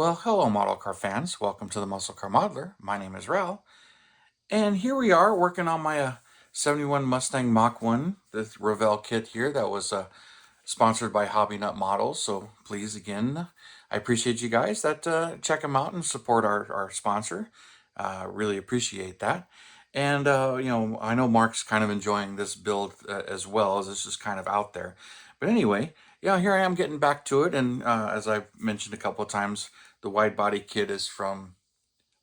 Well, hello, model car fans. Welcome to the Muscle Car Modeler. My name is Rel, and here we are working on my 71 Mustang Mach 1, this Revell kit here that was sponsored by Hobby Nut Models. So please, again, I appreciate you guys that check them out and support our sponsor. Really appreciate that. And, I know Mark's kind of enjoying this build as well, as this is kind of out there. But anyway, yeah, here I am getting back to it. And as I've mentioned a couple of times, the wide body kit is from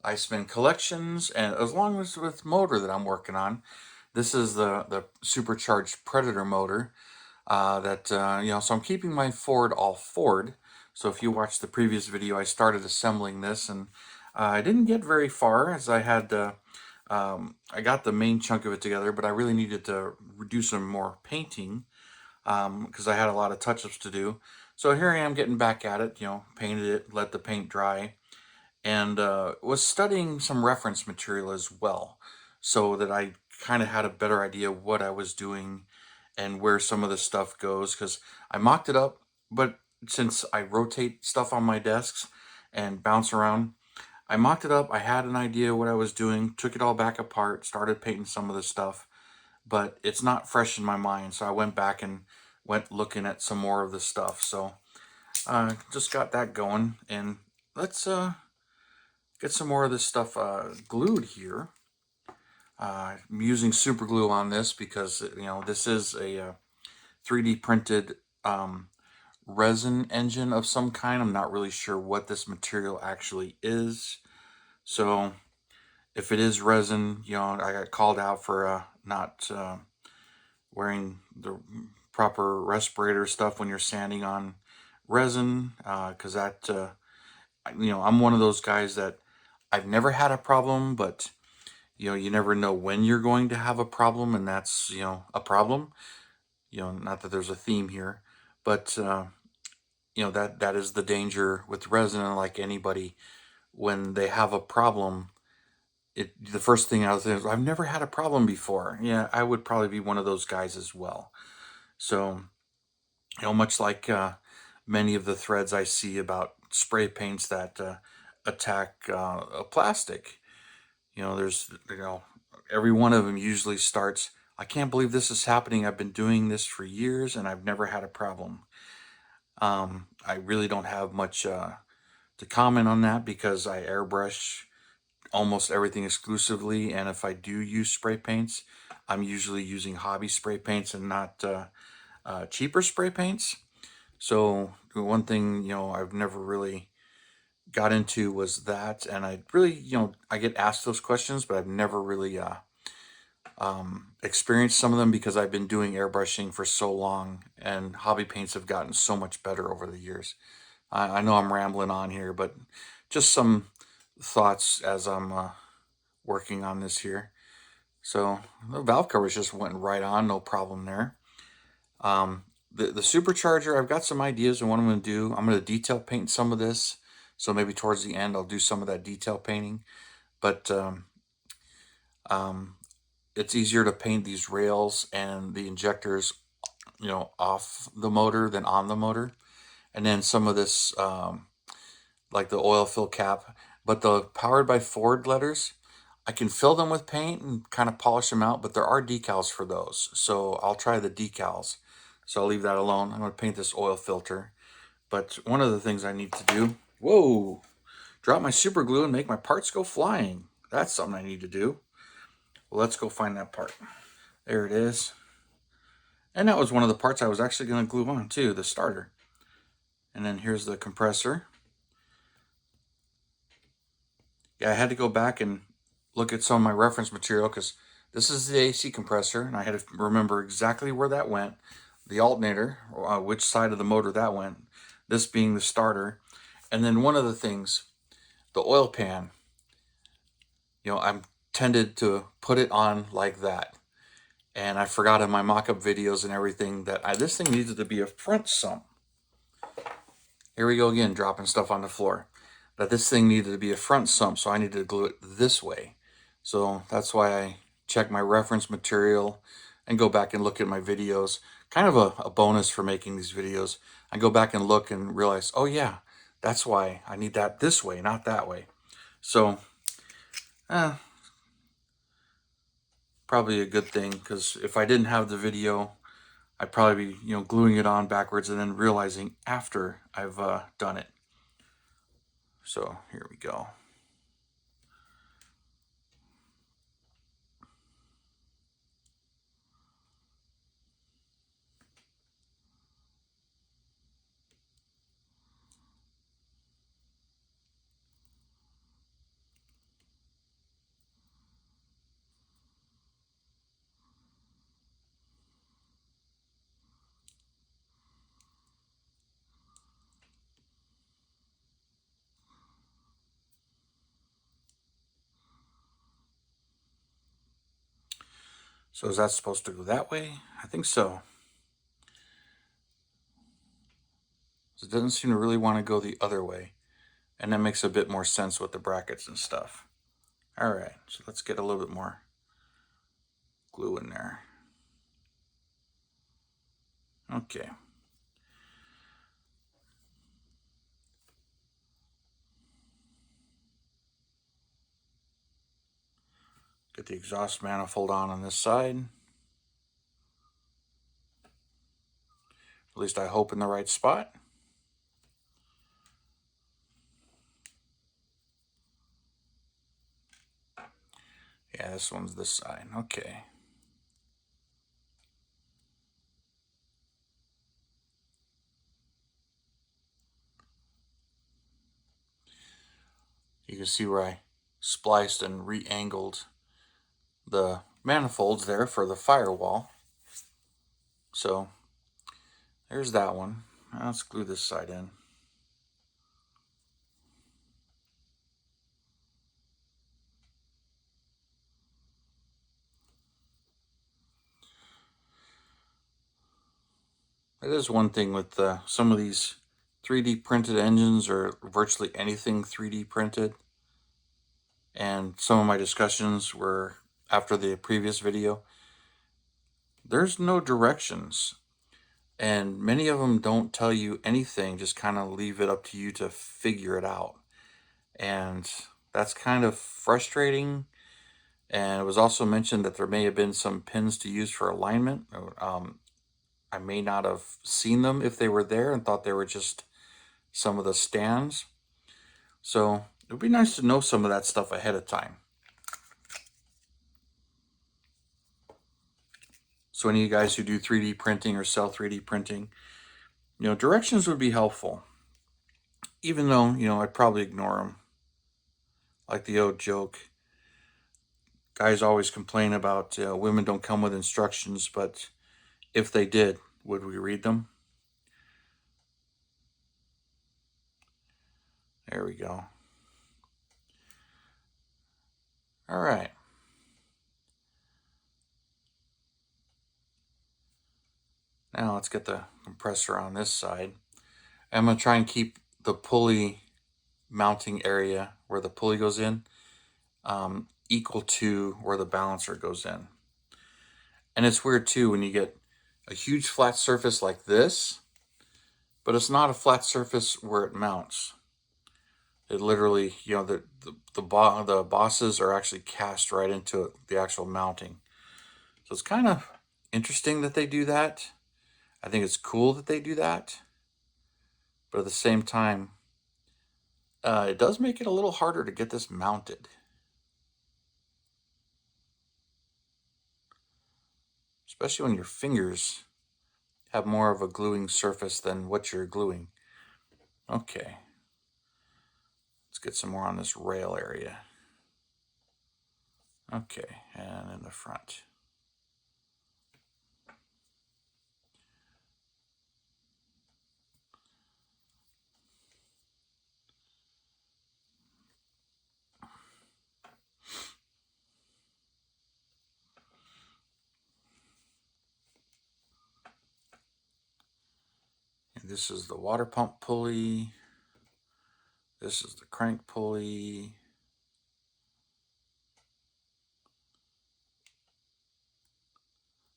Iceman Collections, and as long as with motor that I'm working on, this is the supercharged Predator motor. So I'm keeping my Ford all Ford. So if you watched the previous video, I started assembling this, and I didn't get very far as I had. I got the main chunk of it together, but I really needed to do some more painting because I had a lot of touch-ups to do. So here I am getting back at it. Painted it, let the paint dry, and was studying some reference material as well, so that I kind of had a better idea of what I was doing and where some of the stuff goes, because I mocked it up, but since I rotate stuff on my desks and bounce around, I mocked it up. I had an idea what I was doing, took it all back apart, started painting some of the stuff, but it's not fresh in my mind. So I went back and went looking at some more of the stuff. So just got that going, and let's get some more of this stuff glued here. I'm using super glue on this because this is a 3D printed resin engine of some kind. I'm not really sure what this material actually is. So if it is resin, I got called out for not wearing the proper respirator stuff when you're sanding on resin, because I'm one of those guys that I've never had a problem, but you never know when you're going to have a problem, and that's a problem. Not that there's a theme here, but that is the danger with resin. And like anybody, when they have a problem, the first thing I was thinking is, I've never had a problem before. Yeah, I would probably be one of those guys as well. So much like many of the threads I see about spray paints that attack a plastic, there's every one of them usually starts, I can't believe this is happening. I've been doing this for years and I've never had a problem. I really don't have much to comment on that because I airbrush almost everything exclusively. And if I do use spray paints, I'm usually using hobby spray paints and not cheaper spray paints. So one thing, I've never really got into was that. And I really, I get asked those questions, but I've never really experienced some of them because I've been doing airbrushing for so long, and hobby paints have gotten so much better over the years. I know I'm rambling on here, but just some thoughts as I'm working on this here. So the valve covers just went right on, no problem there. The supercharger, I've got some ideas on what I'm going to do. I'm going to detail paint some of this, so maybe towards the end I'll do some of that detail painting. But it's easier to paint these rails and the injectors, off the motor than on the motor. And then some of this, like the oil fill cap, but the powered by Ford letters, I can fill them with paint and kind of polish them out, but there are decals for those. So I'll try the decals. So I'll leave that alone. I'm going to paint this oil filter. But one of the things I need to do, whoa, drop my super glue and make my parts go flying. That's something I need to do. Well, let's go find that part. There it is. And that was one of the parts I was actually going to glue on too, the starter. And then here's the compressor. Yeah, I had to go back and look at some of my reference material because this is the AC compressor, and I had to remember exactly where that went, the alternator, which side of the motor that went, this being the starter. And then one of the things, the oil pan, I'm tended to put it on like that. And I forgot in my mock-up videos and everything that this thing needed to be a front sump. Here we go again, dropping stuff on the floor. That this thing needed to be a front sump, so I needed to glue it this way. So that's why I check my reference material and go back and look at my videos. Kind of a bonus for making these videos. I go back and look and realize, oh yeah, That's why I need that this way, not that way. So, probably a good thing, because if I didn't have the video, I'd probably be, gluing it on backwards and then realizing after I've done it. So here we go. So is that supposed to go that way? I think so. It doesn't seem to really want to go the other way. And that makes a bit more sense with the brackets and stuff. All right, so let's get a little bit more glue in there. Okay. Get the exhaust manifold on this side. At least I hope in the right spot. Yeah, this one's this side. Okay. You can see where I spliced and re-angled the manifolds there for the firewall. So there's that one. Now let's glue this side in. That is one thing with some of these 3D printed engines, or virtually anything 3D printed. And some of my discussions were after the previous video. There's no directions. And many of them don't tell you anything, just kind of leave it up to you to figure it out. And that's kind of frustrating. And it was also mentioned that there may have been some pins to use for alignment. I may not have seen them if they were there and thought they were just some of the stands. So it would be nice to know some of that stuff ahead of time. So any of you guys who do 3D printing or sell 3D printing, directions would be helpful. Even though, I'd probably ignore them. Like the old joke, guys always complain about women don't come with instructions, but if they did, would we read them? There we go. All right. Now let's get the compressor on this side. I'm going to try and keep the pulley mounting area where the pulley goes in equal to where the balancer goes in. And it's weird too when you get a huge flat surface like this, but it's not a flat surface where it mounts. It literally, the bosses are actually cast right into it, the actual mounting. So it's kind of interesting that they do that. I think it's cool that they do that. But at the same time, it does make it a little harder to get this mounted. Especially when your fingers have more of a gluing surface than what you're gluing. Okay. Let's get some more on this rail area. Okay, and in the front. And this is the water pump pulley. This is the crank pulley.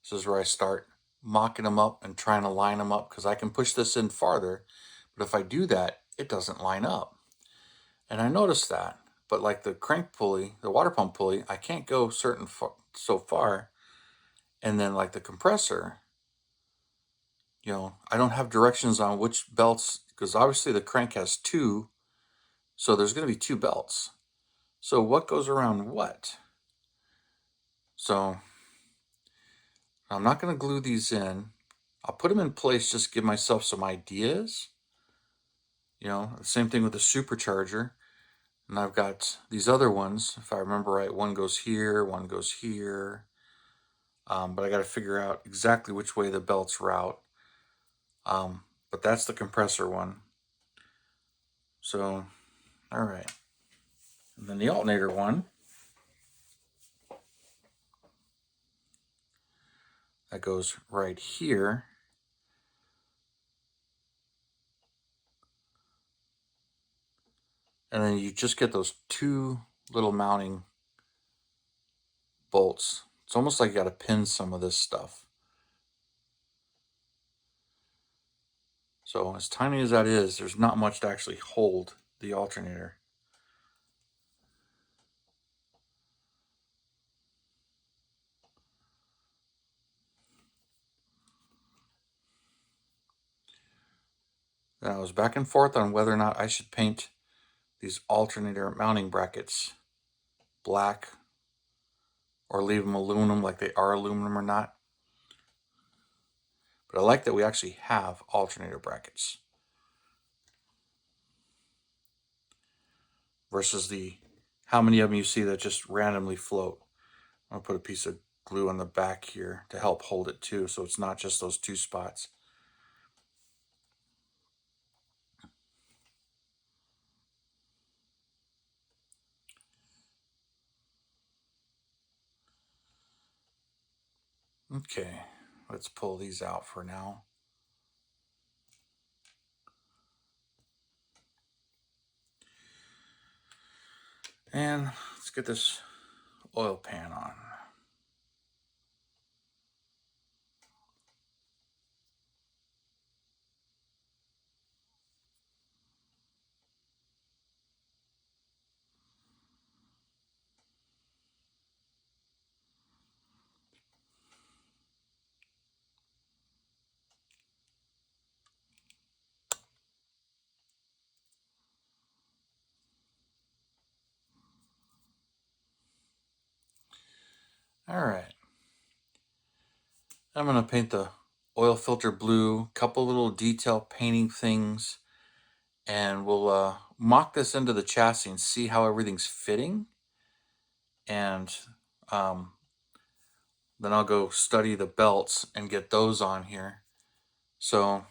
This is where I start mocking them up and trying to line them up, because I can push this in farther. But if I do that, it doesn't line up. And I noticed that. But like the crank pulley, the water pump pulley, I can't go so far. And then like the compressor, I don't have directions on which belts, because obviously the crank has two, so there's going to be two belts. So what goes around what? So I'm not going to glue these in. I'll put them in place, just give myself some ideas. The same thing with the supercharger. And I've got these other ones, if I remember right, one goes here, one goes here. But I got to figure out exactly which way the belts route. But that's the compressor one. So, all right. And then the alternator one, that goes right here. And then you just get those two little mounting bolts. It's almost like you got to pin some of this stuff. So as tiny as that is, there's not much to actually hold the alternator. Then I was back and forth on whether or not I should paint these alternator mounting brackets black or leave them aluminum, like they are aluminum or not. But I like that we actually have alternator brackets versus the how many of them you see that just randomly float. I'll put a piece of glue on the back here to help hold it too, so it's not just those two spots. Okay, let's pull these out for now. And let's get this oil pan on. All right. I'm going to paint the oil filter blue, couple little detail painting things, and we'll mock this into the chassis and see how everything's fitting. And then I'll go study the belts and get those on here. So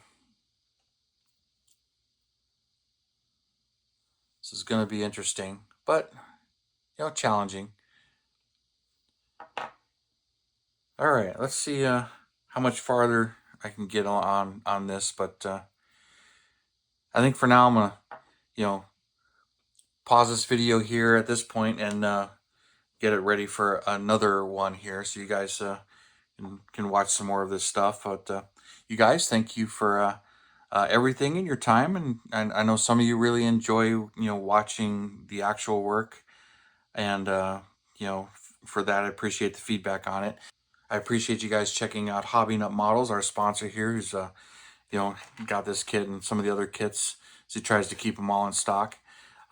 this is going to be interesting, but challenging. All right, let's see how much farther I can get on this, but I think for now I'm gonna pause this video here at this point and get it ready for another one here, so you guys can watch some more of this stuff. But you guys, thank you for everything in your time, and I know some of you really enjoy watching the actual work, and for that I appreciate the feedback on it. I appreciate you guys checking out Hobby Nut Models, our sponsor here, who's got this kit and some of the other kits as he tries to keep them all in stock.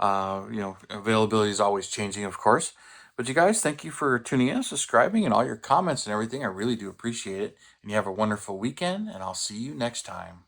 Availability is always changing, of course. But you guys, thank you for tuning in, subscribing, and all your comments and everything. I really do appreciate it. And you have a wonderful weekend, and I'll see you next time.